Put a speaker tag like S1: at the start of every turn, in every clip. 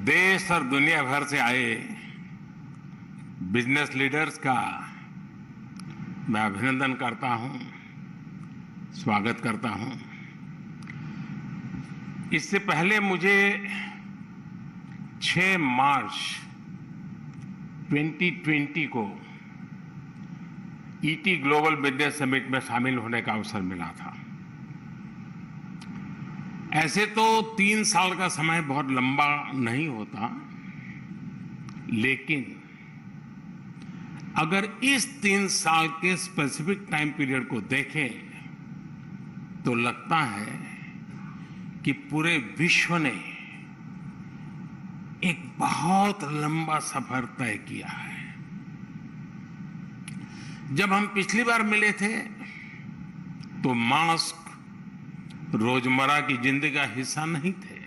S1: देश और दुनिया भर से आए बिजनेस लीडर्स का मैं अभिनंदन करता हूं, स्वागत करता हूं। इससे पहले मुझे 6 मार्च 2020 को ईटी ग्लोबल बिजनेस समिट में शामिल होने का अवसर मिला था। ऐसे तो 3 साल का समय बहुत लंबा नहीं होता, लेकिन अगर इस 3 साल के स्पेसिफिक टाइम पीरियड को देखें तो लगता है कि पूरे विश्व ने एक बहुत लंबा सफर तय किया है। जब हम पिछली बार मिले थे तो मास्क रोजमर्रा की जिंदगी का हिस्सा नहीं थे।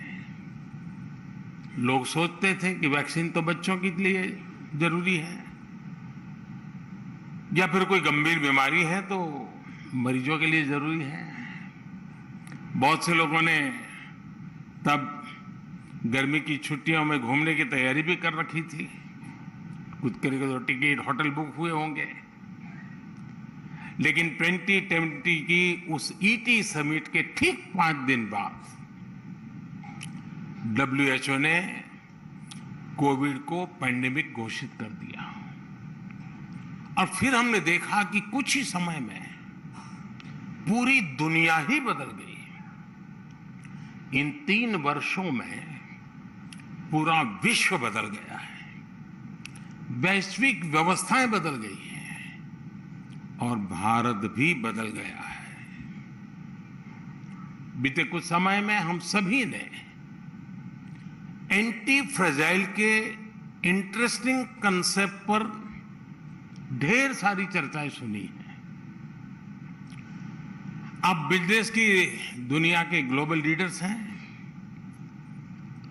S1: लोग सोचते थे कि वैक्सीन तो बच्चों के लिए जरूरी है, या फिर कोई गंभीर बीमारी है तो मरीजों के लिए जरूरी है। बहुत से लोगों ने तब गर्मी की छुट्टियों में घूमने की तैयारी भी कर रखी थी। कुछ करेगा तो टिकट होटल बुक हुए होंगे। लेकिन 2020 की उस ईटी समिट के ठीक 5 दिन बाद WHO ने कोविड को पैंडेमिक घोषित कर दिया। और फिर हमने देखा कि कुछ ही समय में पूरी दुनिया ही बदल गई। इन 3 वर्षों में पूरा विश्व बदल गया है, वैश्विक व्यवस्थाएं बदल गई हैं और भारत भी बदल गया है। बीते कुछ समय में हम सभी ने एंटी फ्रेजाइल के इंटरेस्टिंग कंसेप्ट पर ढेर सारी चर्चाएं सुनी हैं। आप बिजनेस की दुनिया के ग्लोबल लीडर्स हैं।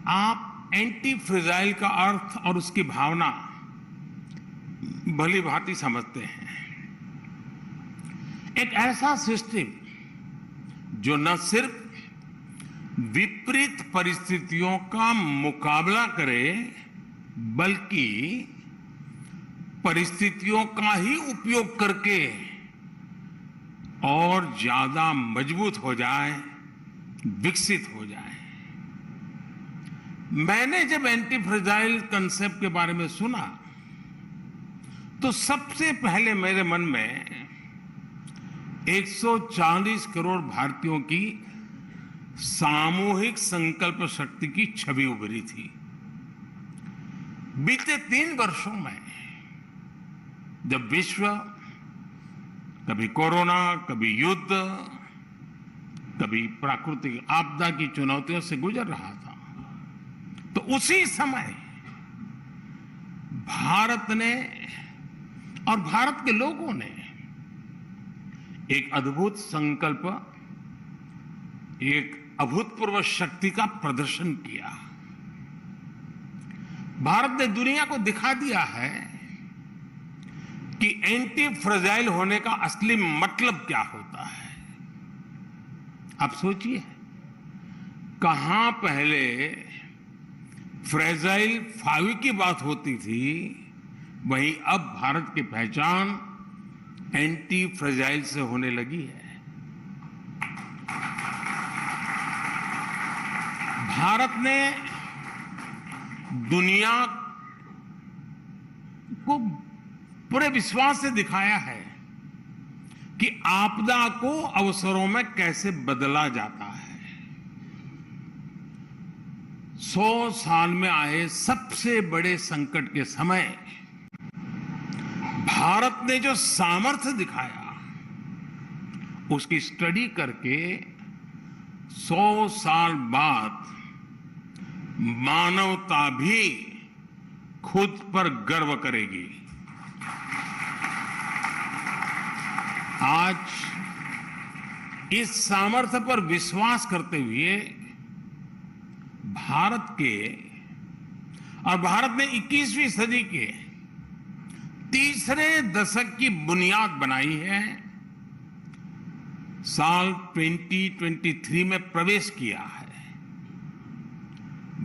S1: आप एंटी फ्रेजाइल का अर्थ और उसकी भावना भली भांति समझते हैं। एक ऐसा सिस्टम जो न सिर्फ विपरीत परिस्थितियों का मुकाबला करे, बल्कि परिस्थितियों का ही उपयोग करके और ज्यादा मजबूत हो जाए, विकसित हो जाए। मैंने जब एंटी फ्रेजाइल कंसेप्ट के बारे में सुना तो सबसे पहले मेरे मन में 140 करोड़ भारतीयों की सामूहिक संकल्प शक्ति की छवि उभरी थी। बीते 3 वर्षों में जब विश्व कभी कोरोना, कभी युद्ध, कभी प्राकृतिक आपदा की चुनौतियों से गुजर रहा था, तो उसी समय भारत ने और भारत के लोगों ने एक अद्भुत संकल्प, एक अभूतपूर्व शक्ति का प्रदर्शन किया। भारत ने दुनिया को दिखा दिया है कि एंटी फ्रेजाइल होने का असली मतलब क्या होता है। आप सोचिए, कहां पहले फ्रेजाइल 5 की बात होती थी, वहीं अब भारत की पहचान एंटी फ्रेजाइल से होने लगी है। भारत ने दुनिया को पूरे विश्वास से दिखाया है कि आपदा को अवसरों में कैसे बदला जाता है। 100 साल में आए सबसे बड़े संकट के समय भारत ने जो सामर्थ्य दिखाया, उसकी स्टडी करके 100 साल बाद मानवता भी खुद पर गर्व करेगी। आज इस सामर्थ्य पर विश्वास करते हुए भारत ने 21वीं सदी के तीसरे दशक की बुनियाद बनाई है। साल 2023 में प्रवेश किया है।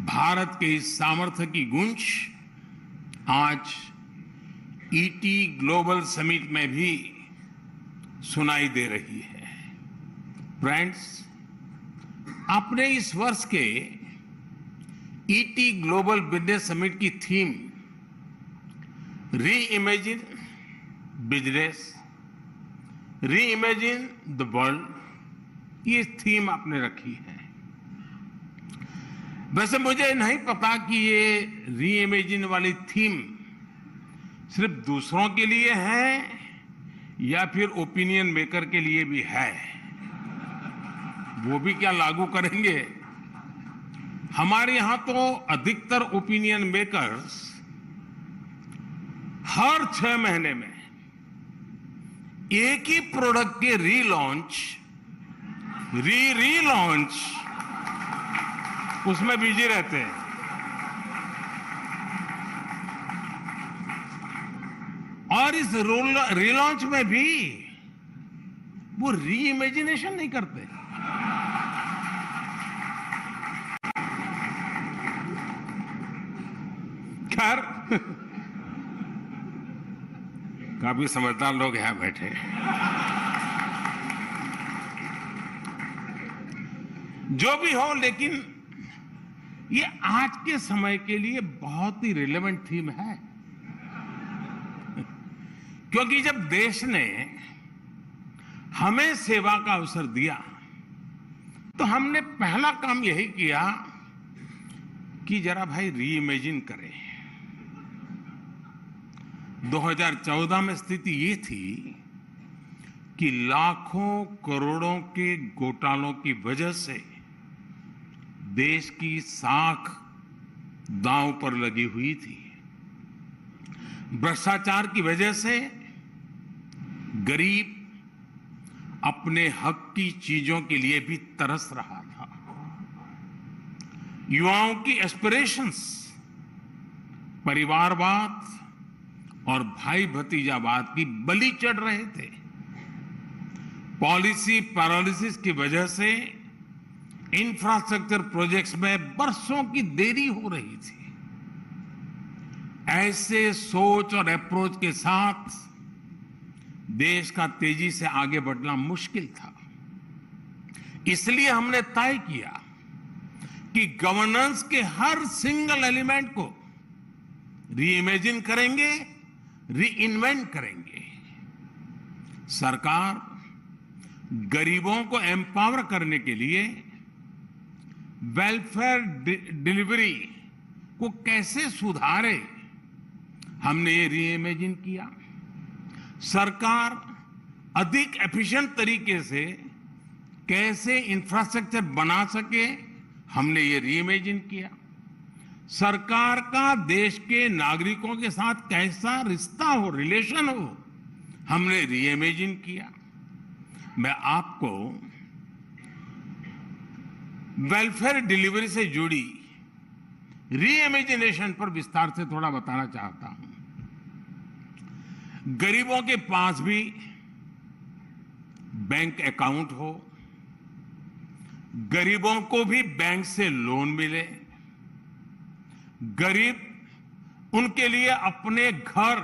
S1: भारत के इस सामर्थ्य की गूंज आज ईटी ग्लोबल समिट में भी सुनाई दे रही है। फ्रेंड्स, आपने इस वर्ष के ईटी ग्लोबल बिजनेस समिट की थीम री इमेजिन बिजनेस, री इमेजिन द वर्ल्ड, ये थीम आपने रखी है। वैसे मुझे नहीं पता कि ये री इमेजिन वाली थीम सिर्फ दूसरों के लिए है या फिर ओपिनियन मेकर के लिए भी है। वो भी क्या लागू करेंगे? हमारे यहां तो अधिकतर ओपिनियन मेकर्स हर 6 महीने में एक ही प्रोडक्ट के रीलॉन्च, रीलॉन्च उसमें बिजी रहते हैं। और इस रीलॉन्च में भी वो री इमेजिनेशन नहीं करते। खैर, काफी समझदार लोग यहां बैठे। जो भी हो, लेकिन ये आज के समय के लिए बहुत ही रिलेवेंट थीम है, क्योंकि जब देश ने हमें सेवा का अवसर दिया तो हमने पहला काम यही किया कि जरा भाई री इमेजिन करें। 2014 में स्थिति ये थी कि लाखों करोड़ों के घोटालों की वजह से देश की साख दांव पर लगी हुई थी। भ्रष्टाचार की वजह से गरीब अपने हक की चीजों के लिए भी तरस रहा था। युवाओं की एस्पिरेशंस परिवारवाद और भाई भतीजावाद की बलि चढ़ रहे थे। पॉलिसी पैरालिसिस की वजह से इंफ्रास्ट्रक्चर प्रोजेक्ट्स में बरसों की देरी हो रही थी। ऐसे सोच और अप्रोच के साथ देश का तेजी से आगे बढ़ना मुश्किल था। इसलिए हमने तय किया कि गवर्नेंस के हर सिंगल एलिमेंट को री इमेजिन करेंगे, री इन्वेंट करेंगे। सरकार गरीबों को एम्पावर करने के लिए वेलफेयर डिलीवरी को कैसे सुधारे, हमने ये री इमेजिन किया। सरकार अधिक एफिशिएंट तरीके से कैसे इंफ्रास्ट्रक्चर बना सके, हमने ये री इमेजिन किया। सरकार का देश के नागरिकों के साथ कैसा रिश्ता हो, रिलेशन हो, हमने री इमेजिन किया। मैं आपको वेलफेयर डिलीवरी से जुड़ी री इमेजिनेशन पर विस्तार से थोड़ा बताना चाहता हूं। गरीबों के पास भी बैंक अकाउंट हो, गरीबों को भी बैंक से लोन मिले, गरीब उनके लिए अपने घर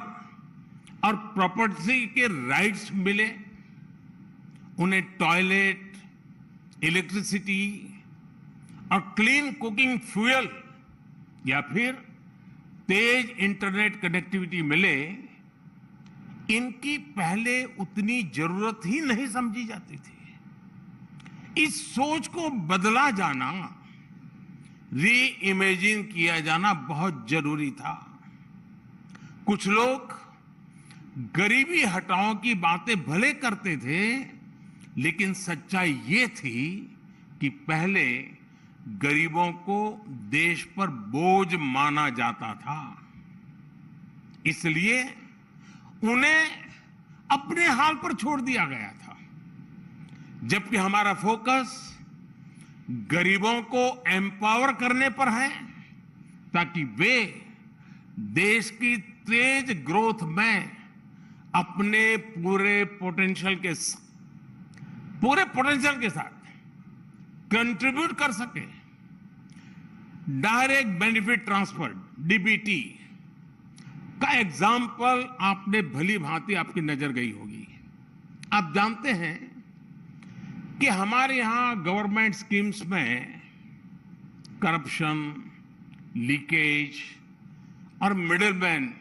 S1: और प्रॉपर्टी के राइट्स मिले, उन्हें टॉयलेट, इलेक्ट्रिसिटी और क्लीन कुकिंग फ्यूल या फिर तेज इंटरनेट कनेक्टिविटी मिले, इनकी पहले उतनी जरूरत ही नहीं समझी जाती थी। इस सोच को बदला जाना, री इमेजिन किया जाना बहुत जरूरी था। कुछ लोग गरीबी हटाओ की बातें भले करते थे, लेकिन सच्चाई ये थी कि पहले गरीबों को देश पर बोझ माना जाता था। इसलिए उन्हें अपने हाल पर छोड़ दिया गया था, जबकि हमारा फोकस गरीबों को एम्पावर करने पर है, ताकि वे देश की तेज ग्रोथ में अपने पूरे पोटेंशियल के साथ कंट्रीब्यूट कर सके। डायरेक्ट बेनिफिट ट्रांसफर, डीबीटी का एग्जाम्पल आपने भली भांति आपकी नजर गई होगी। आप जानते हैं कि हमारे यहां गवर्नमेंट स्कीम्स में करप्शन, लीकेज और मिडिलमैन,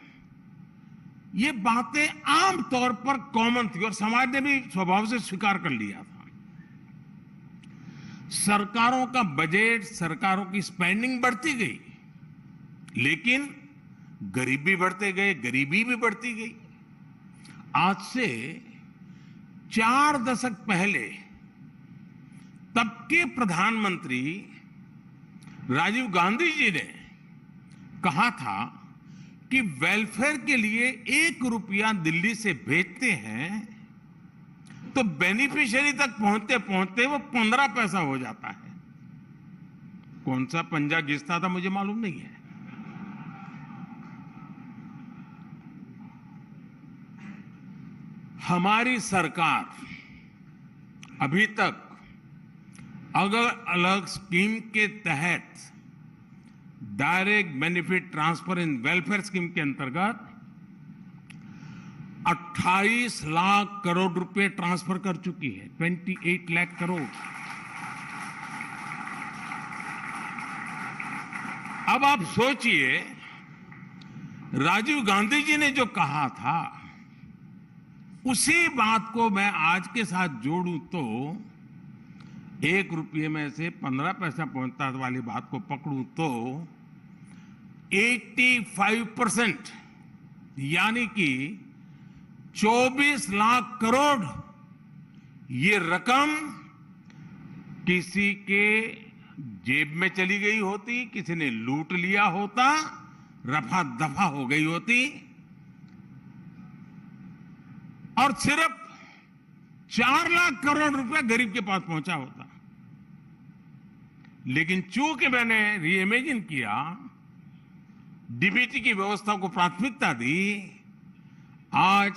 S1: ये बातें आम तौर पर कॉमन थी और समाज ने भी स्वभाव से स्वीकार कर लिया था। सरकारों का बजट, सरकारों की स्पेंडिंग बढ़ती गई, लेकिन गरीबी बढ़ते गए, गरीबी भी बढ़ती गई। आज से 4 दशक पहले तब के प्रधानमंत्री राजीव गांधी जी ने कहा था कि वेलफेयर के लिए 1 रुपया दिल्ली से भेजते हैं तो बेनिफिशियरी तक पहुंचते पहुंचते वो 15 पैसा हो जाता है। कौन सा पंजा घिसता था मुझे मालूम नहीं है। हमारी सरकार अभी तक अलग अलग स्कीम के तहत डायरेक्ट बेनिफिट ट्रांसफर इन वेलफेयर स्कीम के अंतर्गत 28 लाख करोड़ रुपए ट्रांसफर कर चुकी है। 28 लाख करोड़। अब आप सोचिए, राजीव गांधी जी ने जो कहा था उसी बात को मैं आज के साथ जोड़ूं तो 1 रुपये में से 15 पैसा पहुंचता वाली बात को पकड़ूं तो 85% यानी कि 24 लाख करोड़ ये रकम किसी के जेब में चली गई होती, किसी ने लूट लिया होता, रफा दफा हो गई होती और सिर्फ 4 लाख करोड़ रुपया गरीब के पास पहुंचा होता। लेकिन चूंकि मैंने रीइमेजिन किया, डीबीटी की व्यवस्था को प्राथमिकता दी, आज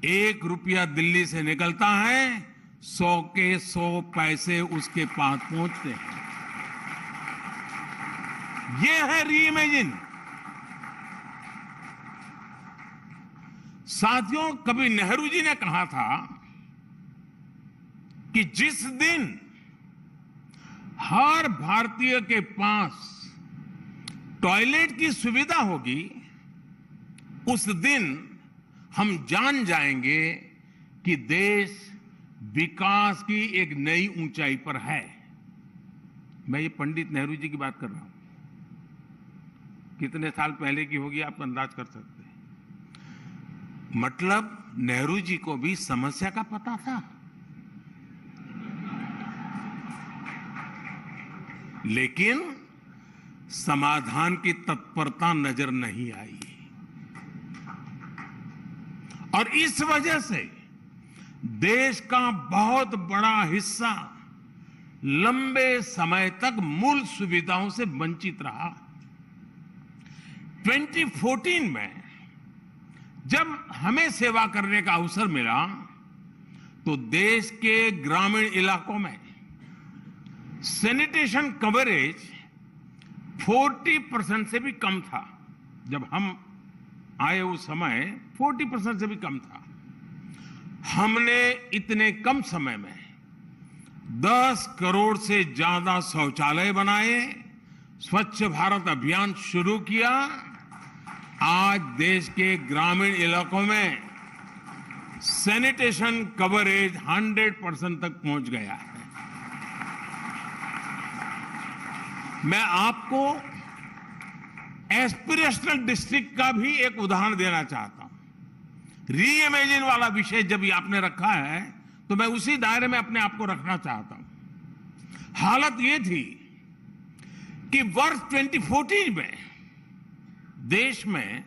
S1: 1 रुपया दिल्ली से निकलता है, 100 के 100 पैसे उसके पास पहुंचते हैं। ये है रीइमेजिन। साथियों, कभी नेहरू जी ने कहा था कि जिस दिन हर भारतीय के पास टॉयलेट की सुविधा होगी, उस दिन हम जान जाएंगे कि देश विकास की एक नई ऊंचाई पर है। मैं ये पंडित नेहरू जी की बात कर रहा हूं। कितने साल पहले की होगी आप अंदाज कर सकते हैं। मतलब नेहरू जी को भी समस्या का पता था, लेकिन समाधान की तत्परता नजर नहीं आई। और इस वजह से देश का बहुत बड़ा हिस्सा लंबे समय तक मूल सुविधाओं से वंचित रहा। 2014 में जब हमें सेवा करने का अवसर मिला तो देश के ग्रामीण इलाकों में सैनिटेशन कवरेज 40% से भी कम था। जब हम आए उस समय 40% से भी कम था। हमने इतने कम समय में 10 करोड़ से ज्यादा शौचालय बनाए, स्वच्छ भारत अभियान शुरू किया। आज देश के ग्रामीण इलाकों में सैनिटेशन कवरेज 100% तक पहुंच गया है। मैं आपको एस्पिरेशनल डिस्ट्रिक्ट का भी एक उदाहरण देना चाहता हूं। रीइमेजिन वाला विषय जब ये आपने रखा है तो मैं उसी दायरे में अपने आप को रखना चाहता हूं। हालत ये थी कि वर्ष 2014 में देश में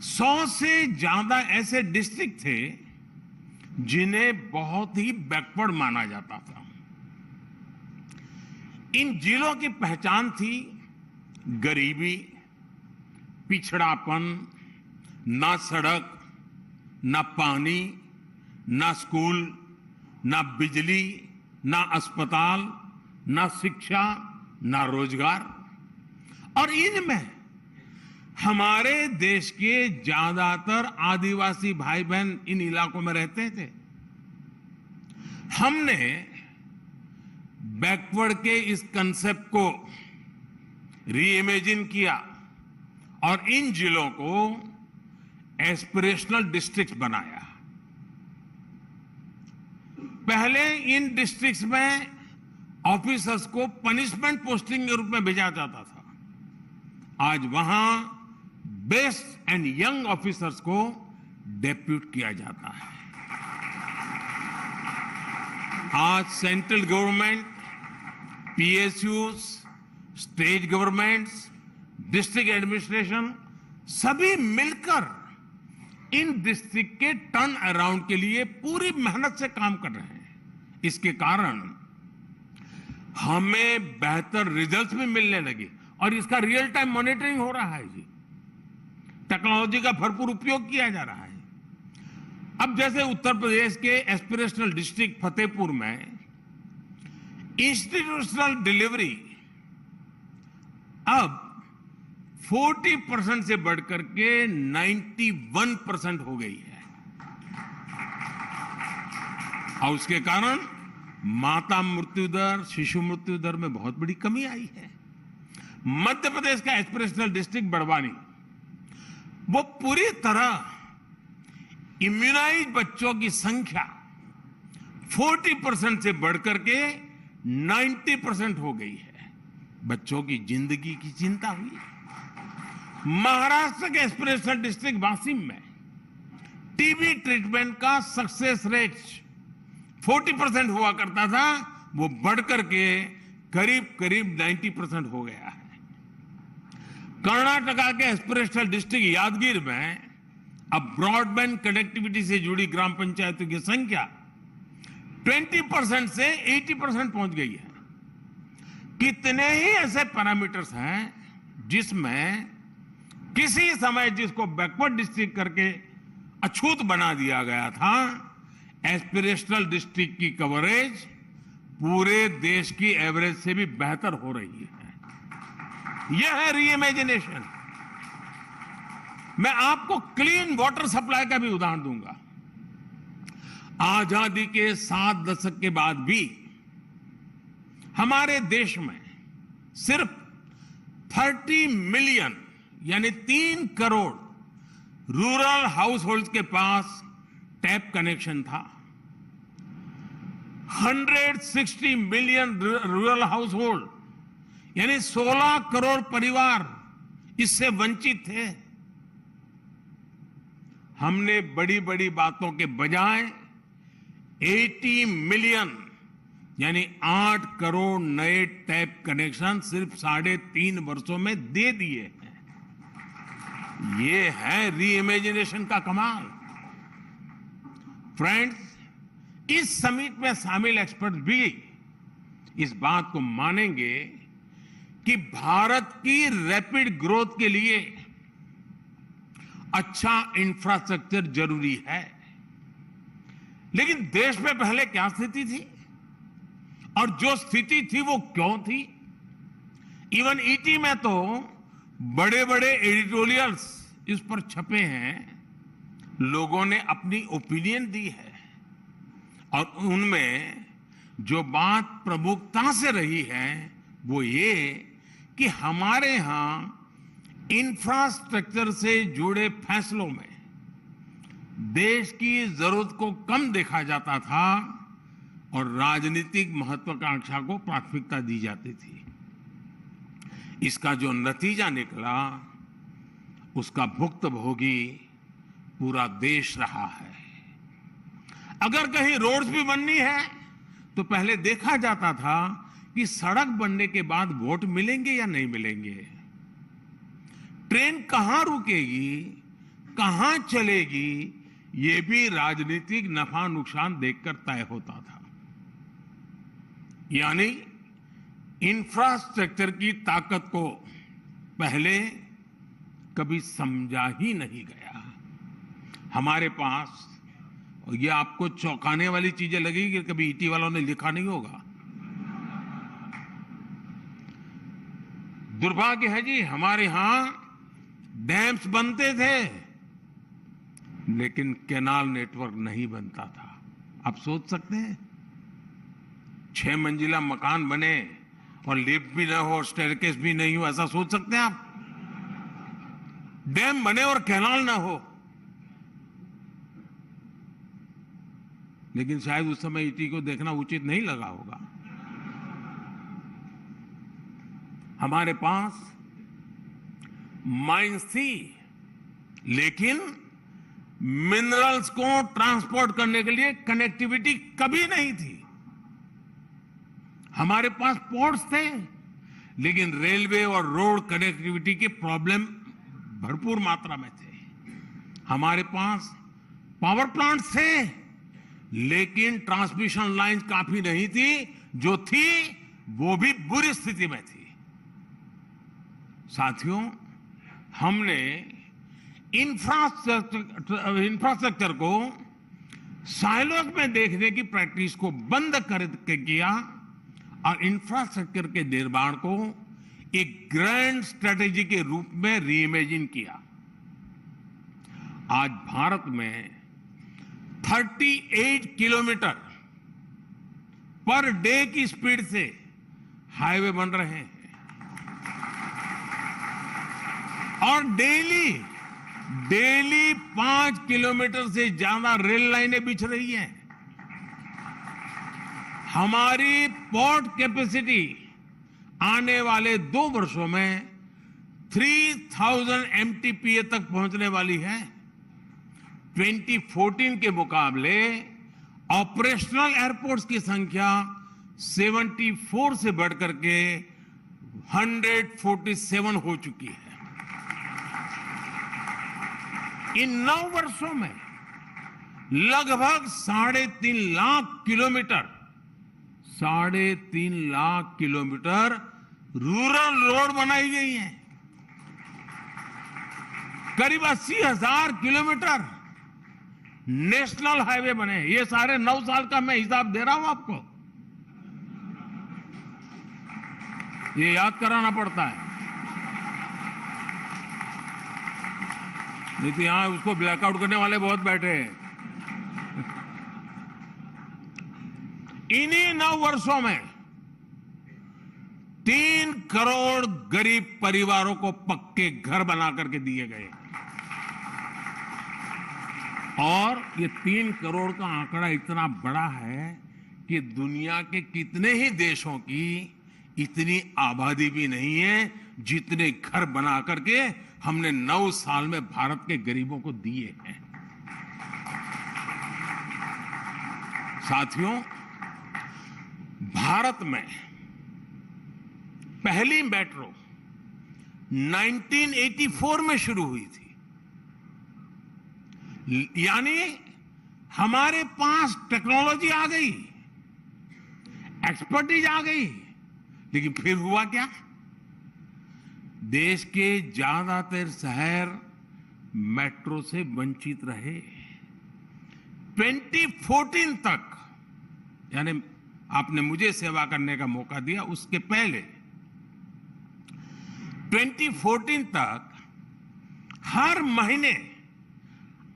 S1: 100 से ज्यादा ऐसे डिस्ट्रिक्ट थे जिन्हें बहुत ही बैकवर्ड माना जाता था। इन जिलों की पहचान थी गरीबी, पिछड़ापन, ना सड़क, ना पानी, ना स्कूल, ना बिजली, ना अस्पताल, ना शिक्षा, ना रोजगार। और इनमें हमारे देश के ज्यादातर आदिवासी भाई बहन इन इलाकों में रहते थे। हमने बैकवर्ड के इस कंसेप्ट को रीइमेजिन किया और इन जिलों को एस्पिरेशनल डिस्ट्रिक्ट्स बनाया। पहले इन डिस्ट्रिक्ट्स में ऑफिसर्स को पनिशमेंट पोस्टिंग के रूप में भेजा जाता था। आज वहां बेस्ट एंड यंग ऑफिसर्स को डेप्यूट किया जाता है। आज central government, PSUs, state governments, district administration सभी मिलकर इन डिस्ट्रिक्ट के टर्न अराउंड के लिए पूरी मेहनत से काम कर रहे हैं। इसके कारण हमें बेहतर रिजल्ट्स भी मिलने लगे और इसका रियल टाइम मॉनिटरिंग हो रहा है जी। टेक्नोलॉजी का भरपूर उपयोग किया जा रहा है। अब जैसे उत्तर प्रदेश के एस्पिरेशनल डिस्ट्रिक्ट फतेहपुर में इंस्टीट्यूशनल डिलीवरी अब 40% से बढ़कर के 91% हो गई है और उसके कारण माता मृत्यु दर, शिशु मृत्यु दर में बहुत बड़ी कमी आई है। मध्य प्रदेश का एस्पिरेशनल डिस्ट्रिक्ट बड़वानी, वो पूरी तरह इम्यूनाइज बच्चों की संख्या 40% से बढ़कर के 90% हो गई है। बच्चों की जिंदगी की चिंता हुई। महाराष्ट्र के एस्पिरेशनल डिस्ट्रिक्ट वाशिम में टीबी ट्रीटमेंट का सक्सेस रेट 40% हुआ करता था, वो बढ़कर के करीब करीब 90% हो गया है। कर्नाटका के एस्पिरेशनल डिस्ट्रिक्ट यादगीर में अब ब्रॉडबैंड कनेक्टिविटी से जुड़ी ग्राम पंचायतों की संख्या 20% से 80% पहुंच गई है। कितने ही ऐसे पैरामीटर्स हैं जिसमें किसी समय जिसको बैकवर्ड डिस्ट्रिक्ट करके अछूत बना दिया गया था, एस्पिरेशनल डिस्ट्रिक्ट की कवरेज पूरे देश की एवरेज से भी बेहतर हो रही है। यह है रीइमेजिनेशन। मैं आपको क्लीन वाटर सप्लाई का भी उदाहरण दूंगा। आजादी के 7 दशक के बाद भी हमारे देश में सिर्फ 30 मिलियन यानी 3 करोड़ रूरल हाउस होल्ड के पास टैप कनेक्शन था। 160 मिलियन रूरल हाउस होल्ड यानी 16 करोड़ परिवार इससे वंचित थे। हमने बड़ी बड़ी बातों के बजाय 80 मिलियन यानी 8 करोड़ नए टैप कनेक्शन सिर्फ 3.5 वर्षों में दे दिए हैं। ये है रीइमेजिनेशन का कमाल। फ्रेंड्स, इस समिट में शामिल एक्सपर्ट भी इस बात को मानेंगे कि भारत की रैपिड ग्रोथ के लिए अच्छा इंफ्रास्ट्रक्चर जरूरी है। लेकिन देश में पहले क्या स्थिति थी और जो स्थिति थी वो क्यों थी? इवन ईटी में तो बड़े बड़े एडिटोरियल्स इस पर छपे हैं, लोगों ने अपनी ओपिनियन दी है और उनमें जो बात प्रमुखता से रही है वो ये कि हमारे यहां इंफ्रास्ट्रक्चर से जुड़े फैसलों में देश की जरूरत को कम देखा जाता था और राजनीतिक महत्वाकांक्षा को प्राथमिकता दी जाती थी। इसका जो नतीजा निकला उसका भुक्तभोगी पूरा देश रहा है। अगर कहीं रोड्स भी बननी है तो पहले देखा जाता था कि सड़क बनने के बाद वोट मिलेंगे या नहीं मिलेंगे, ट्रेन कहां रुकेगी, कहां चलेगी, ये भी राजनीतिक नफा नुकसान देखकर तय होता था। यानी इंफ्रास्ट्रक्चर की ताकत को पहले कभी समझा ही नहीं गया। हमारे पास, और ये आपको चौंकाने वाली चीजें लगेगी कि कभी ईटी वालों ने लिखा नहीं होगा, दुर्भाग्य है जी, हमारे यहां डैम्स बनते थे लेकिन कैनाल नेटवर्क नहीं बनता था। आप सोच सकते हैं, 6 मंजिला मकान बने और लिफ्ट भी ना हो और स्टेयरकेस भी नहीं हो, ऐसा सोच सकते हैं आप? डैम बने और कैनाल ना हो। लेकिन शायद उस समय ईटी को देखना उचित नहीं लगा होगा। हमारे पास माइंस थी लेकिन मिनरल्स को ट्रांसपोर्ट करने के लिए कनेक्टिविटी कभी नहीं थी। हमारे पास पोर्ट्स थे लेकिन रेलवे और रोड कनेक्टिविटी के प्रॉब्लम भरपूर मात्रा में थे। हमारे पास पावर प्लांट्स थे लेकिन ट्रांसमिशन लाइन काफी नहीं थी, जो थी वो भी बुरी स्थिति में थी। साथियों, हमने इंफ्रास्ट्रक्चर को साइलोज में देखने की प्रैक्टिस को बंद करके किया और इंफ्रास्ट्रक्चर के निर्माण को एक ग्रैंड स्ट्रेटेजी के रूप में रीइमेजिन किया। आज भारत में 38 किलोमीटर पर डे की स्पीड से हाईवे बन रहे हैं और डेली 5 किलोमीटर से ज्यादा रेल लाइनें बिछ रही हैं। हमारी पोर्ट कैपेसिटी आने वाले 2 वर्षों में 3000 MTPA तक पहुंचने वाली है। 2014 के मुकाबले ऑपरेशनल एयरपोर्ट्स की संख्या 74 से बढ़कर के 147 हो चुकी है। इन 9 वर्षों में लगभग 3.5 लाख किलोमीटर रूरल रोड बनाई गई हैं। करीब 80,000 किलोमीटर नेशनल हाईवे बने। ये सारे 9 साल का मैं हिसाब दे रहा हूं आपको, ये याद कराना पड़ता है, नहीं तो यहां उसको ब्लैकआउट करने वाले बहुत बैठे हैं। इन्हीं 9 वर्षों में 3 करोड़ गरीब परिवारों को पक्के घर बना करके दिए गए और ये 3 करोड़ का आंकड़ा इतना बड़ा है कि दुनिया के कितने ही देशों की इतनी आबादी भी नहीं है जितने घर बना करके हमने 9 साल में भारत के गरीबों को दिए हैं। साथियों, भारत में पहली मेट्रो 1984 में शुरू हुई थी। यानी हमारे पास टेक्नोलॉजी आ गई, एक्सपर्टीज आ गई, लेकिन फिर हुआ क्या? देश के ज्यादातर शहर मेट्रो से वंचित रहे। 2014 तक, यानी आपने मुझे सेवा करने का मौका दिया, उसके पहले 2014 तक हर महीने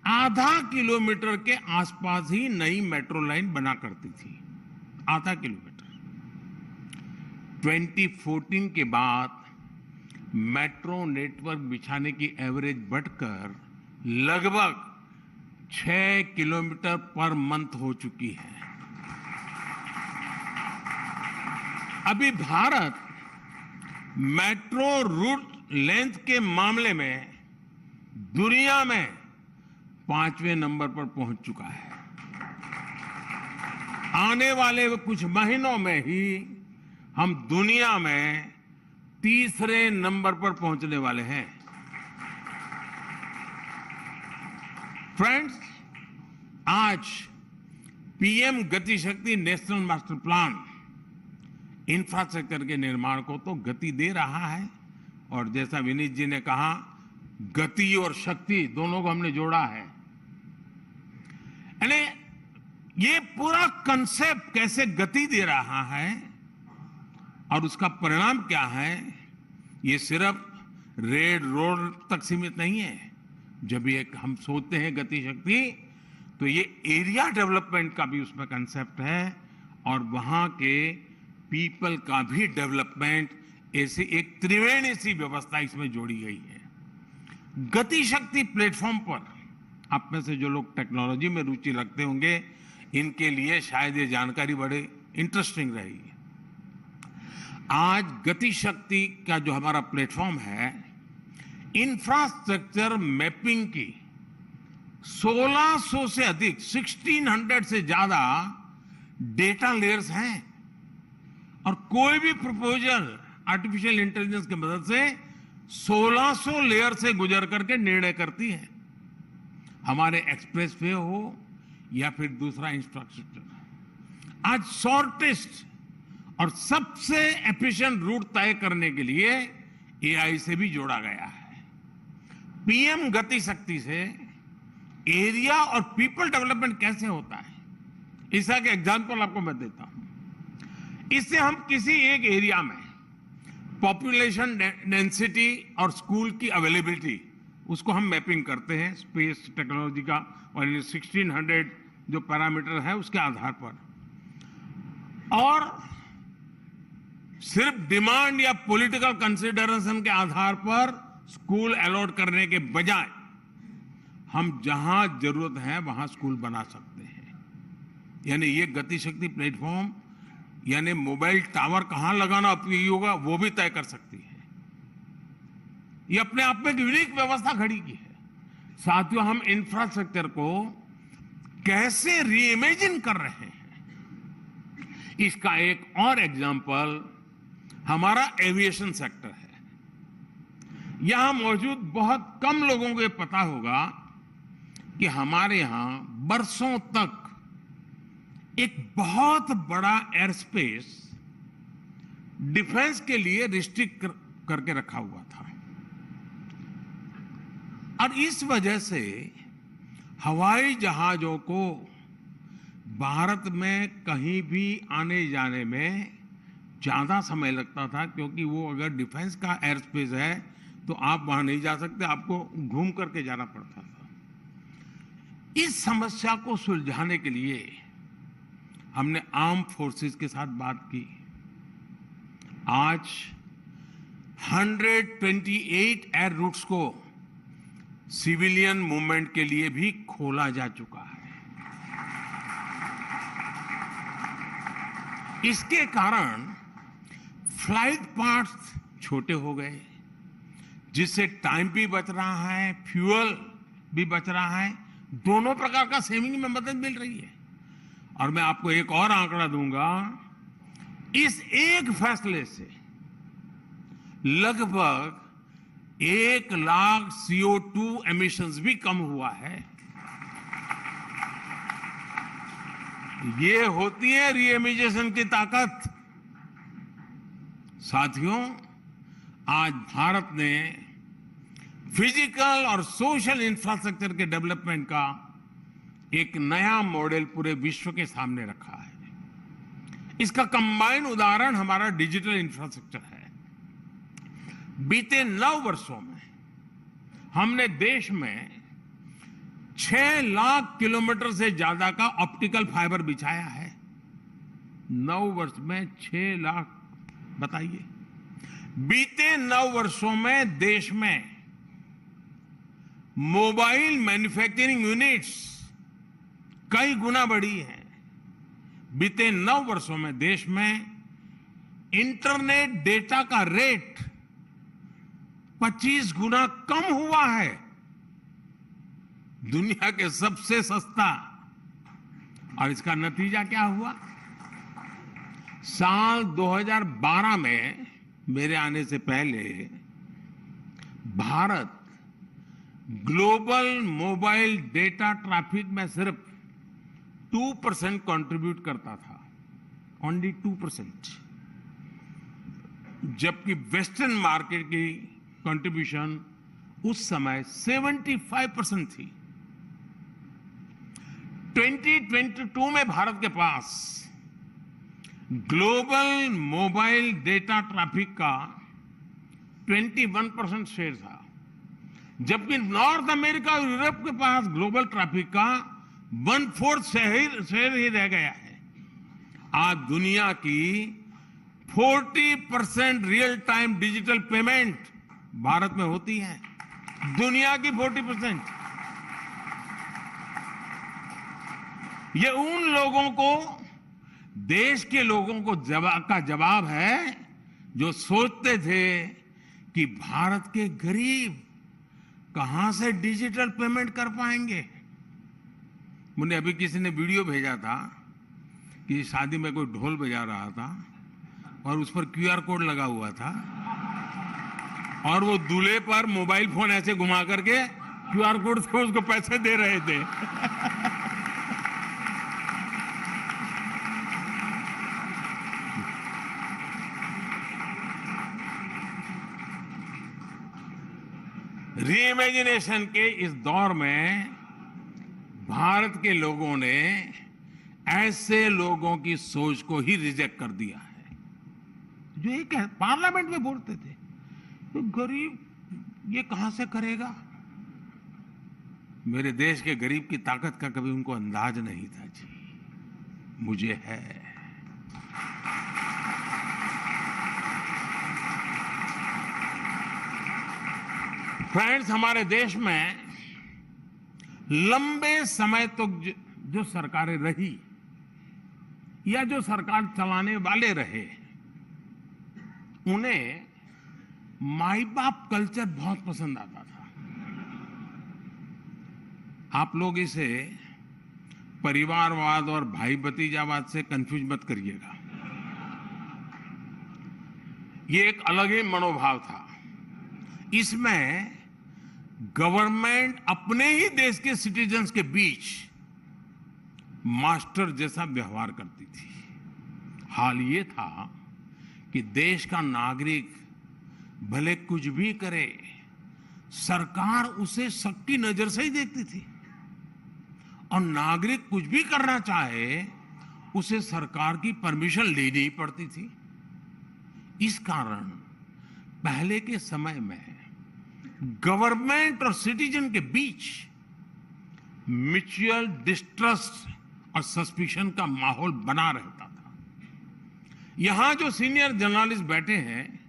S1: आधा किलोमीटर के आसपास ही नई मेट्रो लाइन बना करती थी। आधा किलोमीटर। 2014 के बाद मेट्रो नेटवर्क बिछाने की एवरेज बढ़कर लगभग 6 किलोमीटर पर मंथ हो चुकी है। अभी भारत मेट्रो रूट लेंथ के मामले में दुनिया में 5वें नंबर पर पहुंच चुका है। आने वाले कुछ महीनों में ही हम दुनिया में 3रे नंबर पर पहुंचने वाले हैं। फ्रेंड्स, आज पीएम गति शक्ति नेशनल मास्टर प्लान इंफ्रास्ट्रक्चर के निर्माण को तो गति दे रहा है और जैसा विनीत जी ने कहा, गति और शक्ति दोनों को हमने जोड़ा है। यानी ये पूरा कंसेप्ट कैसे गति दे रहा है और उसका परिणाम क्या है, ये सिर्फ रेड रोड तक सीमित नहीं है। जब ये हम सोचते हैं गति शक्ति, तो ये एरिया डेवलपमेंट का भी उसमें कंसेप्ट है और वहां के पीपल का भी डेवलपमेंट, ऐसी एक त्रिवेणी सी व्यवस्था इसमें जोड़ी गई है। गति शक्ति प्लेटफॉर्म पर आप में से जो लोग टेक्नोलॉजी में रुचि रखते होंगे, इनके लिए शायद ये जानकारी बड़े इंटरेस्टिंग रहेगी। आज गति शक्ति का जो हमारा प्लेटफॉर्म है, इंफ्रास्ट्रक्चर मैपिंग की 1600 से अधिक 1600 से ज्यादा डेटा लेयर्स हैं और कोई भी प्रपोजल आर्टिफिशियल इंटेलिजेंस की मदद से 1600 लेयर से गुजर करके निर्णय करती है। हमारे एक्सप्रेसवे हो या फिर दूसरा इंफ्रास्ट्रक्चर, आज शॉर्टेस्ट और सबसे एफिशिएंट रूट तय करने के लिए एआई से भी जोड़ा गया है। पीएम गति शक्ति से एरिया और पीपल डेवलपमेंट कैसे होता है, इसका एक एग्जांपल आपको मैं देता हूं। इससे हम किसी एक एरिया में पॉपुलेशन डेंसिटी और स्कूल की अवेलेबिलिटी, उसको हम मैपिंग करते हैं स्पेस टेक्नोलॉजी का, और 1600 जो पैरामीटर है उसके आधार पर, और सिर्फ डिमांड या पॉलिटिकल कंसिडरेशन के आधार पर स्कूल अलॉट करने के बजाय हम जहां जरूरत है वहां स्कूल बना सकते हैं। यानी ये गति शक्ति प्लेटफॉर्म, यानी मोबाइल टावर कहां लगाना उपयोगी होगा वो भी तय कर सकती है। ये अपने आप में एक यूनिक व्यवस्था खड़ी की है। साथियों, हम इंफ्रास्ट्रक्चर को कैसे रीइमेजिन कर रहे हैं, इसका एक और एग्जांपल हमारा एविएशन सेक्टर है। यहां मौजूद बहुत कम लोगों को ये पता होगा कि हमारे यहां बरसों तक एक बहुत बड़ा एयर स्पेस डिफेंस के लिए रिस्ट्रिक्ट करके रखा हुआ था, और इस वजह से हवाई जहाजों को भारत में कहीं भी आने जाने में ज्यादा समय लगता था, क्योंकि वो अगर डिफेंस का एयर स्पेस है तो आप वहां नहीं जा सकते, आपको घूम करके जाना पड़ता था। इस समस्या को सुलझाने के लिए हमने आर्म फोर्सेस के साथ बात की। आज 128 एयर रूट्स को सिविलियन मूवमेंट के लिए भी खोला जा चुका है। इसके कारण फ्लाइट पार्ट्स छोटे हो गए, जिससे टाइम भी बच रहा है, फ्यूल भी बच रहा है, दोनों प्रकार का सेविंग में मदद मिल रही है। और मैं आपको एक और आंकड़ा दूंगा, इस एक फैसले से लगभग 1 लाख CO2 एमिशंस भी कम हुआ है। ये होती है रीइमेजिनेशन की ताकत। साथियों, आज भारत ने फिजिकल और सोशल इंफ्रास्ट्रक्चर के डेवलपमेंट का एक नया मॉडल पूरे विश्व के सामने रखा है। इसका कंबाइंड उदाहरण हमारा डिजिटल इंफ्रास्ट्रक्चर है। बीते 9 वर्षों में हमने देश में 6 लाख किलोमीटर से ज्यादा का ऑप्टिकल फाइबर बिछाया है। 9 वर्ष में 6 लाख, बताइए। बीते 9 वर्षों में देश में मोबाइल मैन्युफैक्चरिंग यूनिट्स कई गुना बढ़ी है। बीते 9 वर्षों में देश में इंटरनेट डेटा का रेट 25 गुना कम हुआ है। दुनिया के सबसे सस्ता। और इसका नतीजा क्या हुआ? साल 2012 में मेरे आने से पहले Bharat global mobile data traffic में सिर्फ 2% कंट्रीब्यूट करता था, ओनली 2%, जबकि वेस्टर्न मार्केट की कंट्रीब्यूशन उस समय 75% थी। 2022 में भारत के पास ग्लोबल मोबाइल डेटा ट्रैफिक का 21% शेयर था, जबकि नॉर्थ अमेरिका और यूरोप के पास ग्लोबल ट्रैफिक का 1/4 शेयर ही रह गया है। आज दुनिया की 40% real time digital payment Bharat में होती है। दुनिया की 40%। ये उन लोगों को, देश के लोगों को जवाब है जो सोचते थे कि भारत के गरीब कहां से डिजिटल पेमेंट कर पाएंगे। मुझे अभी किसी ने वीडियो भेजा था कि शादी में कोई ढोल बजा रहा था और उस पर क्यूआर कोड लगा हुआ था और वो दूल्हे पर मोबाइल फोन ऐसे घुमा करके क्यूआर कोड से उसको पैसे दे रहे थे। रीइमेजिनेशन के इस दौर में भारत के लोगों ने ऐसे लोगों की सोच को ही रिजेक्ट कर दिया है जो एक पार्लियामेंट में बोलते थे तो गरीब ये कहां से करेगा। मेरे देश के गरीब की ताकत का कभी उनको अंदाज नहीं था जी, मुझे है। फ्रेंड्स, हमारे देश में लंबे समय तक जो सरकारें रही या जो सरकार चलाने वाले रहे, उन्हें माई बाप कल्चर बहुत पसंद आता था। आप लोग इसे परिवारवाद और भाई भतीजावाद से कंफ्यूज मत करिएगा। ये एक अलग ही मनोभाव था। इसमें गवर्नमेंट अपने ही देश के सिटीजन्स के बीच मास्टर जैसा व्यवहार करती थी। हाल ये था कि देश का नागरिक भले कुछ भी करे, सरकार उसे शक की नजर से ही देखती थी और नागरिक कुछ भी करना चाहे उसे सरकार की परमिशन लेनी ही पड़ती थी। इस कारण पहले के समय में गवर्नमेंट और सिटीजन के बीच म्यूचुअल डिस्ट्रस्ट और सस्पिशन का माहौल बना रहता था। यहां जो सीनियर जर्नलिस्ट बैठे हैं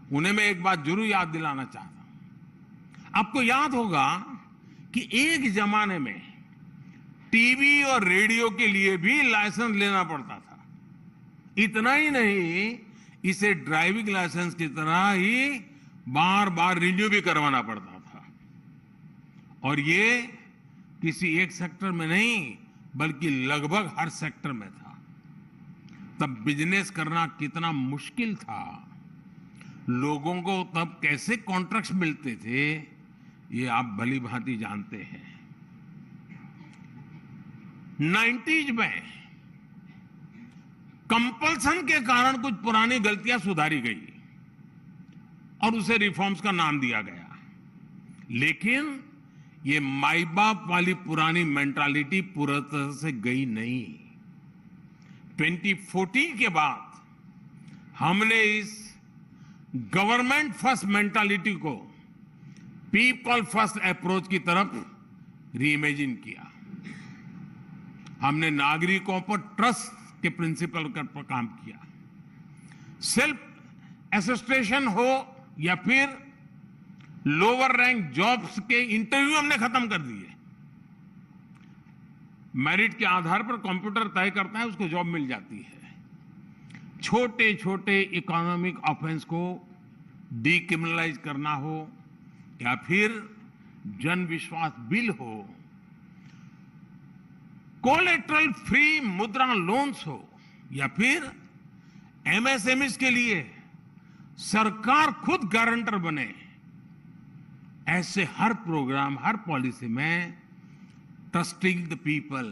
S1: उन्हें मैं एक बात जरूर याद दिलाना चाहता हूं। आपको याद होगा कि एक जमाने में टीवी और रेडियो के लिए भी लाइसेंस लेना पड़ता था। इतना ही नहीं, इसे ड्राइविंग लाइसेंस की तरह ही बार बार रिन्यू भी करवाना पड़ता था। और ये किसी एक सेक्टर में नहीं बल्कि लगभग हर सेक्टर में था। तब बिजनेस करना कितना मुश्किल था, लोगों को तब कैसे कॉन्ट्रैक्ट्स मिलते थे, ये आप भली भांति जानते हैं। 90s में कंपल्सन के कारण कुछ पुरानी गलतियां सुधारी गई और उसे रिफॉर्म्स का नाम दिया गया, लेकिन ये माई बाप वाली पुरानी मेंटालिटी पूरी तरह से गई नहीं। 2014 के बाद हमने इस गवर्नमेंट फर्स्ट मेंटालिटी को पीपल फर्स्ट अप्रोच की तरफ रीइमेजिन किया। हमने नागरिकों पर ट्रस्ट के प्रिंसिपल पर काम किया। सेल्फ एसिस्टेशन हो या फिर लोअर रैंक जॉब्स के इंटरव्यू हमने खत्म कर दिए। मेरिट के आधार पर कंप्यूटर तय करता है, उसको जॉब मिल जाती है। छोटे छोटे इकोनॉमिक ऑफेंस को डीक्रिमिनलाइज करना हो या फिर जन विश्वास बिल हो, कोलेटरल फ्री मुद्रा लोन्स हो या फिर एमएसएमई के लिए सरकार खुद गारंटर बने, ऐसे हर प्रोग्राम, हर पॉलिसी में ट्रस्टिंग द पीपल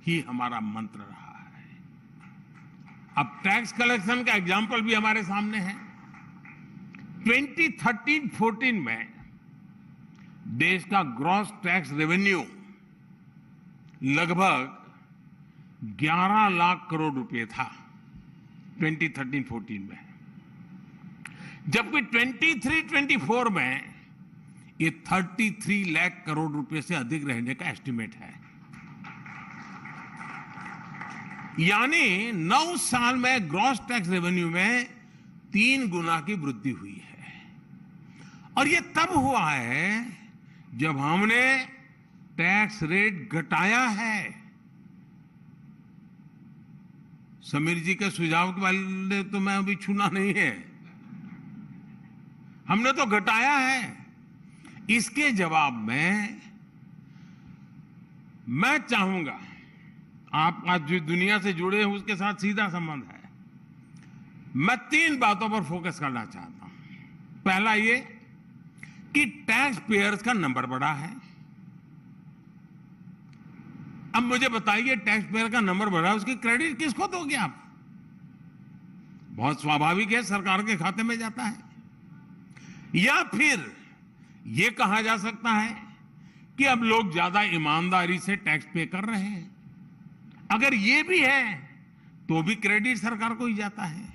S1: ही हमारा मंत्र रहा है। अब टैक्स कलेक्शन का एग्जाम्पल भी हमारे सामने है। 2013-14 में देश का ग्रॉस टैक्स रेवेन्यू लगभग 11 लाख करोड़ रुपए था 2013-14 में। जबकि 23-24 में ये 33 लाख करोड़ रुपए से अधिक रहने का एस्टिमेट है। यानी 9 साल में ग्रॉस टैक्स रेवेन्यू में 3 गुना की वृद्धि हुई है। और ये तब हुआ है जब हमने टैक्स रेट घटाया है। समीर जी के सुझाव के वाले तो मैं अभी छूना नहीं है, हमने तो घटाया है। इसके जवाब में मैं चाहूंगा, आप आज जो दुनिया से जुड़े हैं उसके साथ सीधा संबंध है, मैं 3 बातों पर फोकस करना चाहता हूं। पहला ये कि टैक्स पेयर्स का नंबर बढ़ा है। अब मुझे बताइए, टैक्स पेयर का नंबर बढ़ा, उसकी क्रेडिट किसको दोगे आप? बहुत स्वाभाविक है, सरकार के खाते में जाता है। या फिर यह कहा जा सकता है कि अब लोग ज्यादा ईमानदारी से टैक्स पे कर रहे हैं। अगर यह भी है तो भी क्रेडिट सरकार को ही जाता है।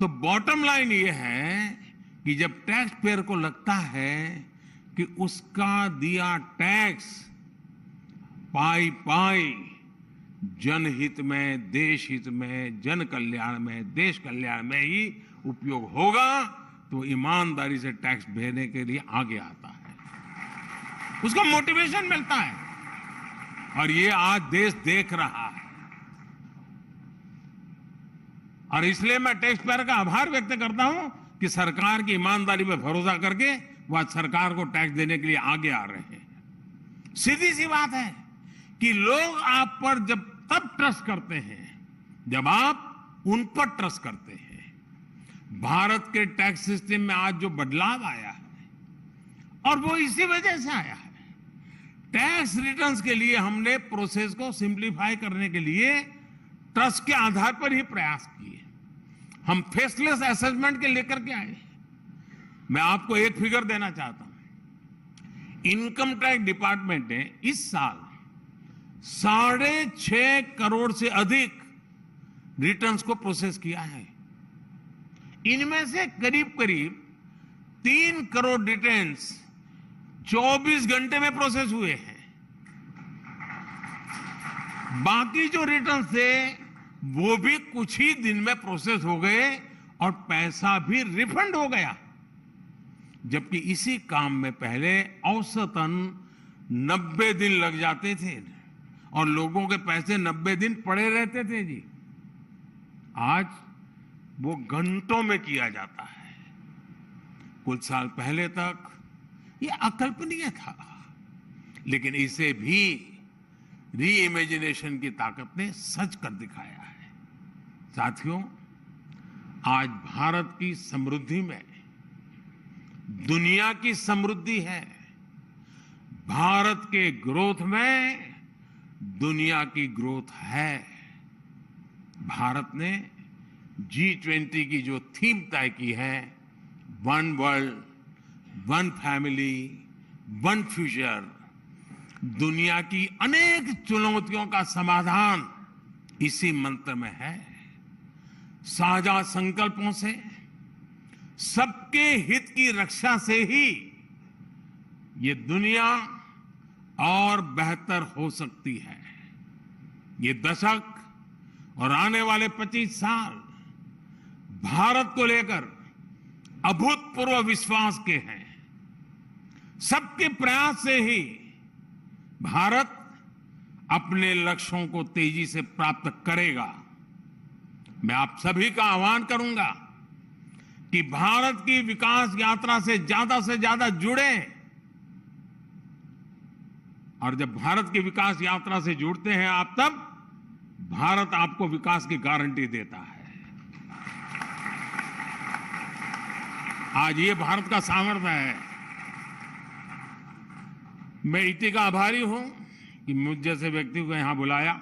S1: तो बॉटम लाइन यह है कि जब टैक्स पेयर को लगता है कि उसका दिया टैक्स पाई पाई जनहित में, देश हित में, जन कल्याण में, देश कल्याण में ही उपयोग होगा, तो ईमानदारी से टैक्स भरने के लिए आगे आता है, उसको मोटिवेशन मिलता है। और ये आज देश देख रहा है। और इसलिए मैं टैक्स पेयर का आभार व्यक्त करता हूं कि सरकार की ईमानदारी पर भरोसा करके वह सरकार को टैक्स देने के लिए आगे आ रहे हैं। सीधी सी बात है कि लोग आप पर जब तब ट्रस्ट करते हैं जब आप उन पर ट्रस्ट करते हैं। भारत के टैक्स सिस्टम में आज जो बदलाव आया है, और वो इसी वजह से आया है। टैक्स रिटर्न्स के लिए हमने प्रोसेस को सिंप्लीफाई करने के लिए ट्रस्ट के आधार पर ही प्रयास किए। हम फेसलेस असेसमेंट के लेकर के आए। मैं आपको एक फिगर देना चाहता हूं। इनकम टैक्स डिपार्टमेंट ने इस साल 6.5 करोड़ से अधिक रिटर्न्स को प्रोसेस किया है। इनमें से करीब करीब 3 करोड़ रिटर्न्स 24 घंटे में प्रोसेस हुए हैं। बाकी जो रिटर्न्स थे वो भी कुछ ही दिन में प्रोसेस हो गए और पैसा भी रिफंड हो गया। जबकि इसी काम में पहले औसतन 90 दिन लग जाते थे और लोगों के पैसे 90 दिन पड़े रहते थे जी। आज वो घंटों में किया जाता है। कुछ साल पहले तक ये अकल्पनीय था, लेकिन इसे भी री इमेजिनेशन की ताकत ने सच कर दिखाया है। साथियों, आज भारत की समृद्धि में दुनिया की समृद्धि है। भारत के ग्रोथ में दुनिया की ग्रोथ है। भारत ने G20 की जो थीम तय की है, one world, one family, one future, दुनिया की अनेक चुनौतियों का समाधान इसी मंत्र में है। साझा संकल्पों से, सबके हित की रक्षा से ही ये दुनिया और बेहतर हो सकती है। ये दशक और आने वाले 25 साल भारत को लेकर अभूतपूर्व विश्वास के हैं। सबके प्रयास से ही भारत अपने लक्ष्यों को तेजी से प्राप्त करेगा। मैं आप सभी का आह्वान करूंगा कि भारत की विकास यात्रा से ज्यादा जुड़े। और जब भारत की विकास यात्रा से जुड़ते हैं आप, तब भारत आपको विकास की गारंटी देता है। आज ये भारत का सामर्थ्य है। मैं इटी का आभारी हूं कि मुझ जैसे व्यक्ति को यहां बुलाया।